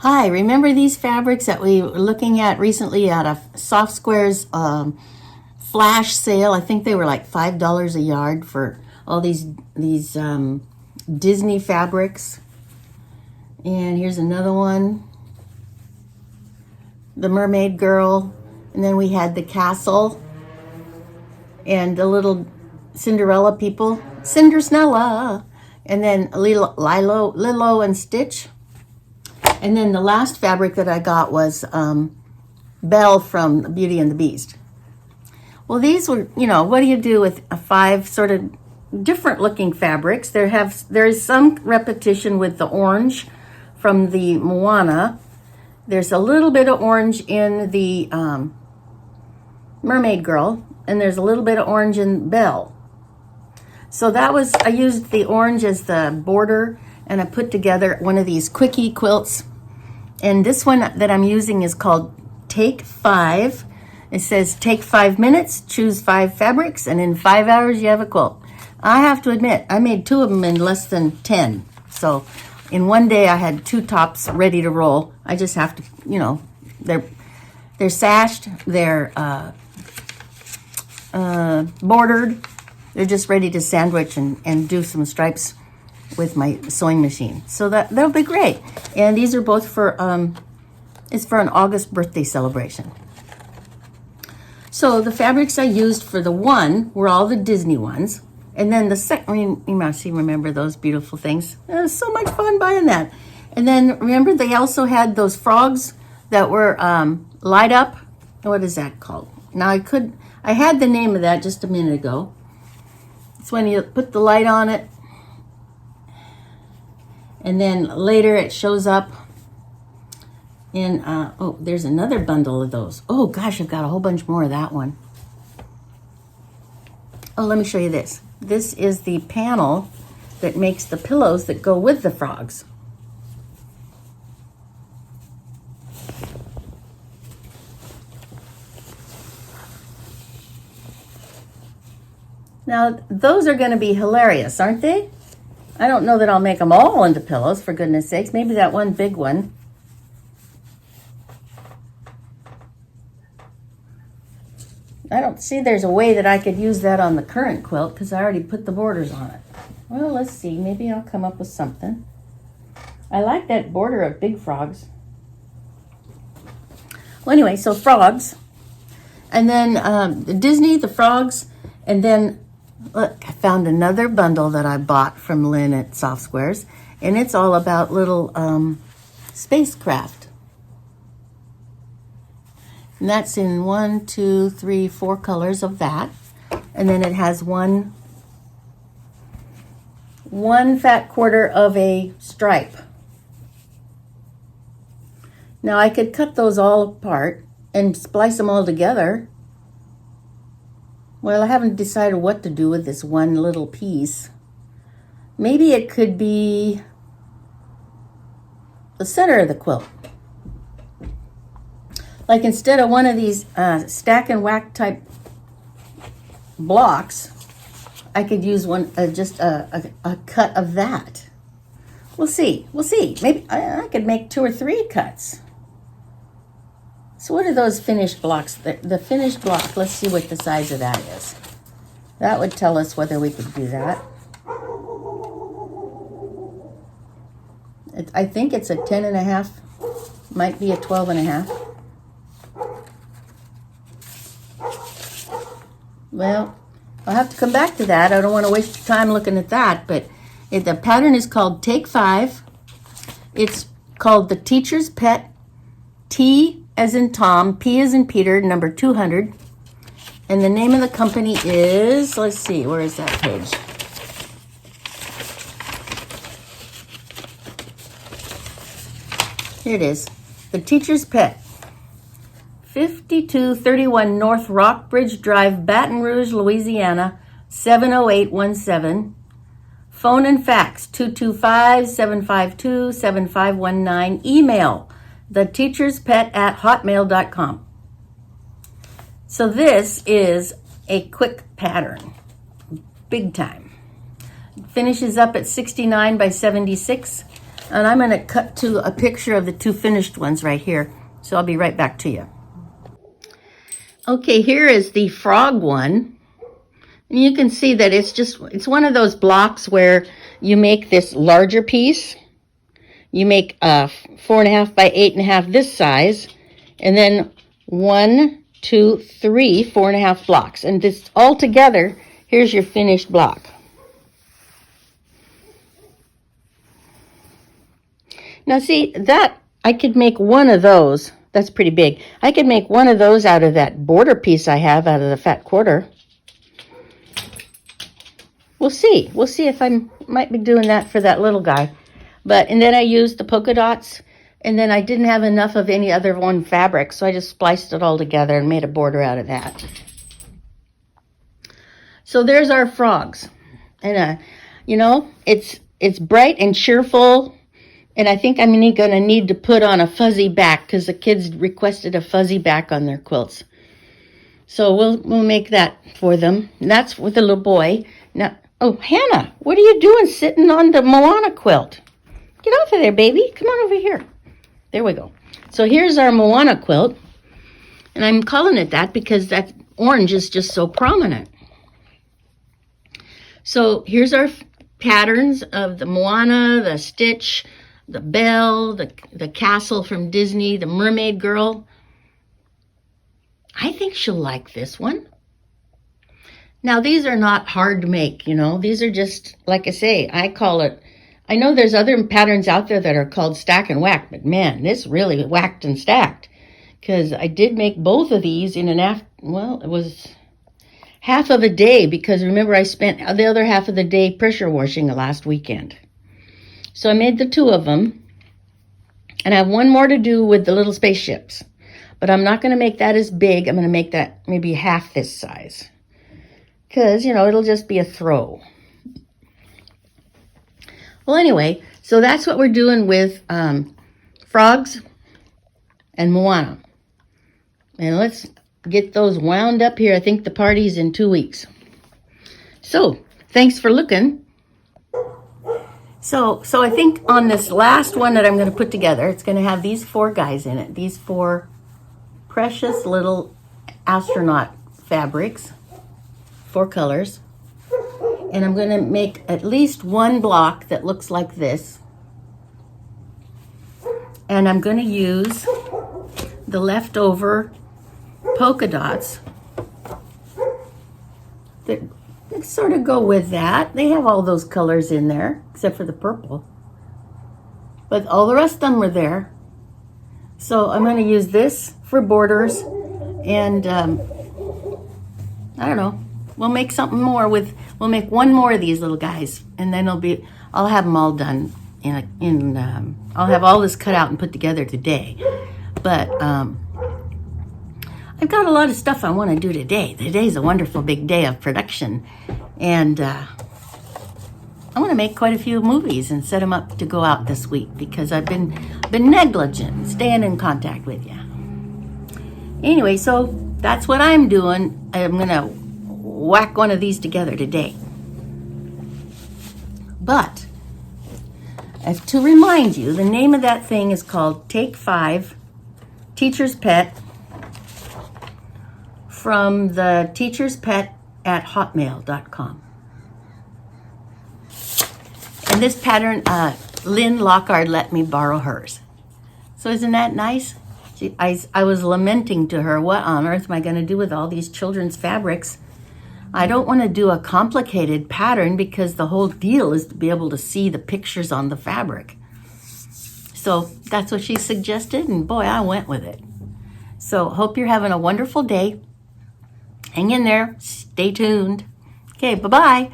Hi, remember these fabrics that we were looking at recently at a Soft Squares flash sale? I think they were like $5 a yard for all these Disney fabrics. And here's another one, the Mermaid Girl. And then we had the castle and the little Cinderella people, Cindersnella. And then Lilo and Stitch. And then the last fabric that I got was Belle from Beauty and the Beast. Well, these were, what do you do with 5 sort of different looking fabrics? There is some repetition with the orange from the Moana. There's a little bit of orange in the Mermaid Girl, and there's a little bit of orange in Belle. So I used the orange as the border, and I put together one of these quickie quilts. And this one that I'm using is called Take 5. It says take 5 minutes, choose 5 fabrics, and in 5 hours you have a quilt. I have to admit, I made 2 of them in less than 10. So in one day I had 2 tops ready to roll. I just have to, they're sashed, they're bordered. They're just ready to sandwich and do some stripes with my sewing machine. So that'll be great. And these are both for, it's for an August birthday celebration. So the fabrics I used for the one were all the Disney ones. And then the second, you must remember those beautiful things. It was so much fun buying that. And then remember they also had those frogs that were light up. What is that called? Now I had the name of that just a minute ago. It's when you put the light on it, and then later it shows up in, there's another bundle of those. Oh gosh, I've got a whole bunch more of that one. Oh, let me show you this. This is the panel that makes the pillows that go with the frogs. Now, those are going to be hilarious, aren't they? I don't know that I'll make them all into pillows, for goodness sakes. Maybe that one big one. I don't see there's a way that I could use that on the current quilt because I already put the borders on it. Well, let's see. Maybe I'll come up with something. I like that border of big frogs. Well, anyway, so frogs. And then the Disney, the frogs, and then look, I found another bundle that I bought from Lynn at Soft Squares, and it's all about little spacecraft. And that's in 1, 2, 3, 4 colors of that. And then it has one fat quarter of a stripe. Now I could cut those all apart and splice them all together. Well, I haven't decided what to do with this one little piece. Maybe it could be the center of the quilt. Like instead of one of these stack and whack type blocks, I could use one, just a cut of that. We'll see. Maybe I could make 2 or 3 cuts. So what are those finished blocks? The finished block, let's see what the size of that is. That would tell us whether we could do that. I think it's a 10.5, might be a 12.5. Well, I'll have to come back to that. I don't want to waste your time looking at that, but the pattern is called Take 5. It's called The Teacher's Pet, T as in Tom, P as in Peter, number 200. And the name of the company is, let's see, where is that page? Here it is, The Teacher's Pet. 5231 North Rockbridge Drive, Baton Rouge, Louisiana, 70817. Phone and fax, 225-752-7519. Email, theteacherspet@hotmail.com. So this is a quick pattern, big time. Finishes up at 69 by 76. And I'm going to cut to a picture of the two finished ones right here. So I'll be right back to you. Okay, here is the frog one. And you can see that it's one of those blocks where you make this larger piece. You make 4.5 by 8.5 this size. And then 1, 2, 3, 4.5 blocks. And this all together, here's your finished block. Now see, that I could make one of those. That's pretty big. I could make one of those out of that border piece I have out of the fat quarter. We'll see. We'll see if I might be doing that for that little guy. And then I used the polka dots, and then I didn't have enough of any other one fabric, so I just spliced it all together and made a border out of that. So there's our frogs. And, you know, it's bright and cheerful. And I think I'm going to need to put on a fuzzy back because the kids requested a fuzzy back on their quilts. So we'll make that for them. And that's with the little boy. Now, oh, Hannah, what are you doing sitting on the Moana quilt? Get off of there, baby. Come on over here. There we go. So here's our Moana quilt. And I'm calling it that because that orange is just so prominent. So here's our patterns of the Moana, the Stitch, the Belle, the castle from Disney, the mermaid girl. I think she'll like this one. Now, these are not hard to make, you know. These are just, like I say, I call it, I know there's other patterns out there that are called stack and whack, but man, this really whacked and stacked. Because I did make both of these in it was half of a day, because remember I spent the other half of the day pressure washing the last weekend. So I made the two of them, and I have one more to do with the little spaceships. But I'm not going to make that as big. I'm going to make that maybe half this size. Because, you know, it'll just be a throw. Well, anyway, so that's what we're doing with frogs and Moana. And let's get those wound up here. I think the party's in 2 weeks. So, thanks for looking. So I think on this last one that I'm going to put together, it's going to have these 4 guys in it. These 4 precious little astronaut fabrics, 4 colors. And I'm going to make at least one block that looks like this. And I'm going to use the leftover polka dots that sort of go with that. They have all those colors in there, except for the purple. But all the rest of them were there. So I'm going to use this for borders. And I don't know. We'll make something more we'll make one more of these little guys. And then I'll have them all done. I'll have all this cut out and put together today. But I've got a lot of stuff I want to do today. Today's a wonderful big day of production. And I want to make quite a few movies and set them up to go out this week because I've been negligent staying in contact with you. Anyway, so that's what I'm doing. I'm going to whack one of these together today. But as to remind you, the name of that thing is called Take 5 Teacher's Pet, from the teacher's pet at hotmail.com. And this pattern, Lynn Lockard let me borrow hers. So isn't that nice? I was lamenting to her, what on earth am I going to do with all these children's fabrics? I don't want to do a complicated pattern because the whole deal is to be able to see the pictures on the fabric. So that's what she suggested, and boy, I went with it. So hope you're having a wonderful day. Hang in there. Stay tuned. Okay, bye-bye.